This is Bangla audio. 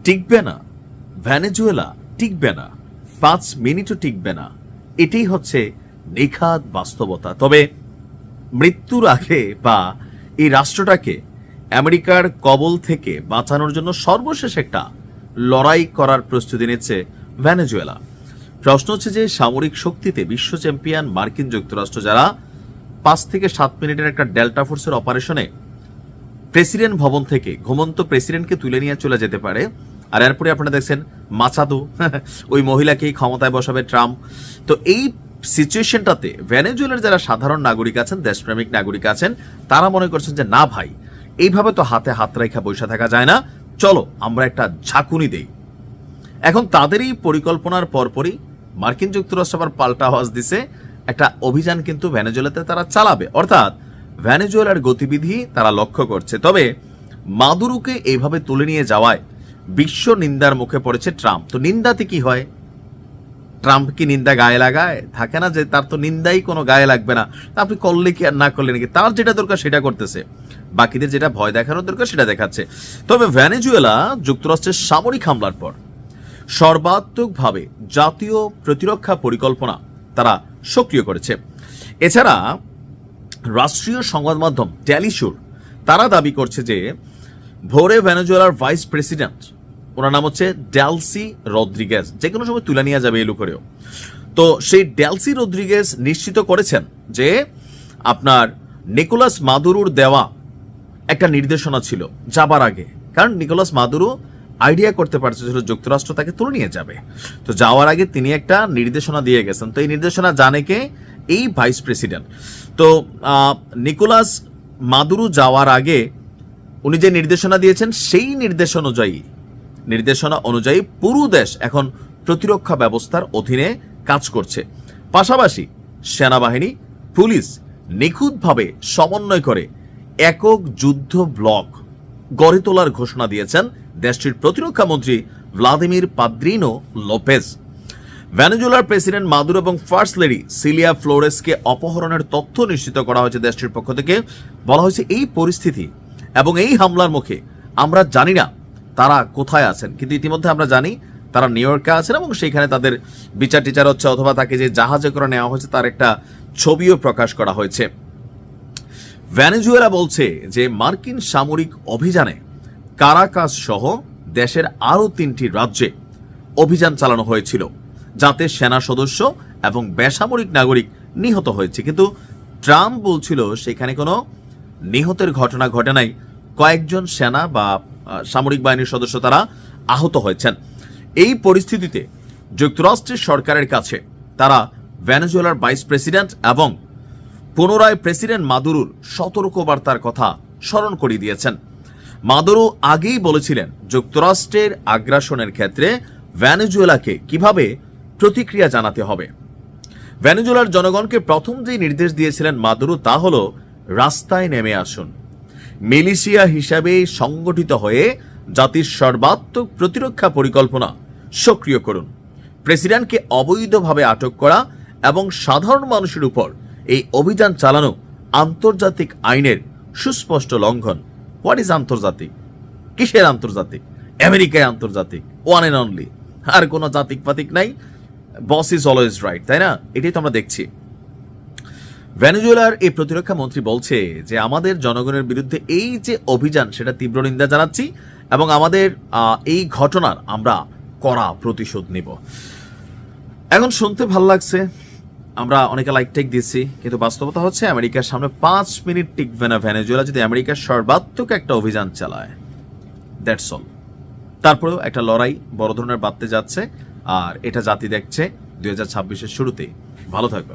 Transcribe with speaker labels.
Speaker 1: টিকবে না, ভেনেজুয়েলা টিকবে না, 5 মিনিটও টিকবে না, এটাই হচ্ছে নিখাদ বাস্তবতা। তবে মৃত্যুর আগে বা এই রাষ্ট্রটাকে আমেরিকার কবল থেকে বাঁচানোর জন্য সর্বশেষ একটা লড়াই করার প্রস্তুতি নিচ্ছে ভেনেজুয়েলা। প্রশ্ন হচ্ছে যে সামরিক শক্তিতে বিশ্ব চ্যাম্পিয়ন মার্কিন যুক্তরাষ্ট্র, যারা 5 থেকে 7 মিনিটের একটা ডেল্টা ফোর্সের অপারেশনে প্রেসিডেন্ট ভবন থেকে ঘুমন্ত প্রেসিডেন্টকে তুলে নিয়ে চলে যেতে পারে, আর এরপরে আপনারা দেখছেন মাচাদো ওই মহিলাকেই ক্ষমতায় বসাবে ট্রাম্প। তো এই সিচুয়েশনটাতে ভেনেজুয়েলার যারা সাধারণ নাগরিক আছেন, দেশপ্রেমিক নাগরিক আছেন, তারা মনে করছেন যে না ভাই, এইভাবে তো হাতে হাত রেখা বসে থাকা যায় না, চলো আমরা একটা ঝাঁকুনি দেই। এখন তাদের এই পরিকল্পনার পরপরই মার্কিন যুক্তরাষ্ট্র আবার পাল্টা আওয়াজ দিছে, একটা অভিযান কিন্তু ভেনেজুয়েলাতে তারা চালাবে, অর্থাৎ ভেনেজুয়েলার গতিবিধি তারা লক্ষ্য করছে। তবে মাদুরোকে এইভাবে তুলে নিয়ে যাওয়ায় বিশ্ব নিন্দার মুখে পড়েছে ট্রাম্প। তো নিন্দাতে কি হয়? ট্রাম্প কি নিন্দা গায়ে লাগায়? থাকে না যে তার তো নিন্দাই কোনো গায়ে লাগবে না, আপনি করলে কি আর না করলে নাকি, তার যেটা দরকার সেটা করতেছে, বাকিদের যেটা ভয় দেখানোর দরকার সেটা দেখাচ্ছে। তবে ভেনেজুয়েলা যুক্তরাষ্ট্রের সামরিক হামলার পর সর্বাত্মকভাবে জাতীয় প্রতিরক্ষা পরিকল্পনা তারা সক্রিয় করেছে। এছাড়া রাষ্ট্রীয় সংবাদ মাধ্যম টেলিসুর তারা দাবি করছে যে ভোরে ভেনেজুয়েলার ভাইস প্রেসিডেন্ট, ওনার নাম হচ্ছে ডেলসি রদ্রিগেজ, যে কোনো সময় তুলে নিয়ে যাবে এলু করেও। তো সেই ডেলসি রদ্রিগেজ নিশ্চিত করেছেন যে আপনার নিকোলাস মাদুরোর দেওয়া একটা নির্দেশনা ছিল যাবার আগে, কারণ নিকোলাস মাদুরো আইডিয়া করতে পারছিল যুক্তরাষ্ট্র তাকে তুলে নিয়ে যাবে, তো যাওয়ার আগে তিনি একটা নির্দেশনা দিয়ে গেছেন। তো এই নির্দেশনা জানে কে? এই ভাইস প্রেসিডেন্ট। তো নিকোলাস মাদুরো যাওয়ার আগে উনি যে নির্দেশনা দিয়েছেন, সেই নির্দেশনা অনুযায়ী পুরো দেশ এখন প্রতিরক্ষা ব্যবস্থার অধীনে কাজ করছে। পাশাপাশি সেনাবাহিনী, পুলিশ নিখুঁতভাবে সমন্বয় করে একক যুদ্ধ ব্লক গড়ে তোলার ঘোষণা দিয়েছেন দেশটির প্রতিরক্ষা মন্ত্রী ভ্লাদিমির পাদ্রিনো লোপেজ। ভেনেজুয়েলার প্রেসিডেন্ট মাদুরো এবং ফার্স্ট লেডি সিলিয়া ফ্লোরেসকে অপহরণের তথ্য নিশ্চিত করা হয়েছে দেশটির পক্ষ থেকে। বলা হয়েছে এই পরিস্থিতি এবং এই হামলার মুখে আমরা জানি না তারা কোথায় আছেন, কিন্তু ইতিমধ্যে আমরা জানি তারা নিউ ইয়র্কে আছেন এবং সেইখানে তাদের বিচার টিচার হচ্ছে, অথবা তাকে যে জাহাজে করে নেওয়া হয়েছে তার একটা ছবিও প্রকাশ করা হয়েছে। ভেনেজুয়েলা বলছে যে মার্কিন সামরিক অভিযানে কারাকাস সহ দেশের আরও 3টি রাজ্যে অভিযান চালানো হয়েছিল, যাতে সেনা সদস্য এবং বেসামরিক নাগরিক নিহত হয়েছে। কিন্তু ট্রাম্প বলছিল সেখানে কোনো নিহতের ঘটনা ঘটে নাই, কয়েকজন সেনা বা সামরিক বাহিনীর সদস্য তারা আহত হয়েছেন। এই পরিস্থিতিতে যুক্তরাষ্ট্রের সরকারের কাছে তারা ভেনেজুয়েলার ভাইস প্রেসিডেন্ট এবং পুনরায় প্রেসিডেন্ট মাদুরোর সতর্কবার্তার কথা স্মরণ করিয়ে দিয়েছেন। মাদুরো আগেই বলেছিলেন যুক্তরাষ্ট্রের আগ্রাসনের ক্ষেত্রে ভেনেজুয়েলাকে কিভাবে প্রতিক্রিয়া জানাতে হবে। ভেনেজুয়েলার জনগণকে প্রথম যে নির্দেশ দিয়েছিলেন মাদুরো, তা হল রাস্তায় নেমে আসুন, মিলিশিয়া হিসাবে সংগঠিত হয়ে জাতির সর্বাত্মক প্রতিরক্ষা পরিকল্পনা সক্রিয় করুন। প্রেসিডেন্টকে অবৈধভাবে আটক করা এবং সাধারণ মানুষের উপর এই অভিযান চালানো আন্তর্জাতিক আইনের সুস্পষ্ট লঙ্ঘন। হোয়াট ইজ আন্তর্জাতিক? কিসের আন্তর্জাতিক? আমেরিকায় আন্তর্জাতিক, ওয়ান এন্ড অনলি, আর কোনো জাতিক পাতিক নাই। বস ইজ অলওয়েজ রাইট, তাই না? এটাই তো আমরা দেখছি। ভেনেজুয়েলার এই প্রতিরক্ষা মন্ত্রী বলছে যে আমাদের জনগণের বিরুদ্ধে এই যে অভিযান, সেটা তীব্র নিন্দা জানাচ্ছি এবং আমাদের এই ঘটনার আমরা কড়া প্রতিশোধ নিব। এখন শুনতে ভালো লাগছে, আমরা অনেকে লাইক টেক দিচ্ছি, কিন্তু বাস্তবতা হচ্ছে আমেরিকার সামনে 5 মিনিট টিকবে না ভেনেজুয়েলা যদি আমেরিকার সর্বাত্মক একটা অভিযান চালায়। That's all. তারপরেও একটা লড়াই বড় ধরনের বাড়তে যাচ্ছে, আর এটা জাতি দেখছে 2026-এর শুরুতেই। ভালো থাকবে।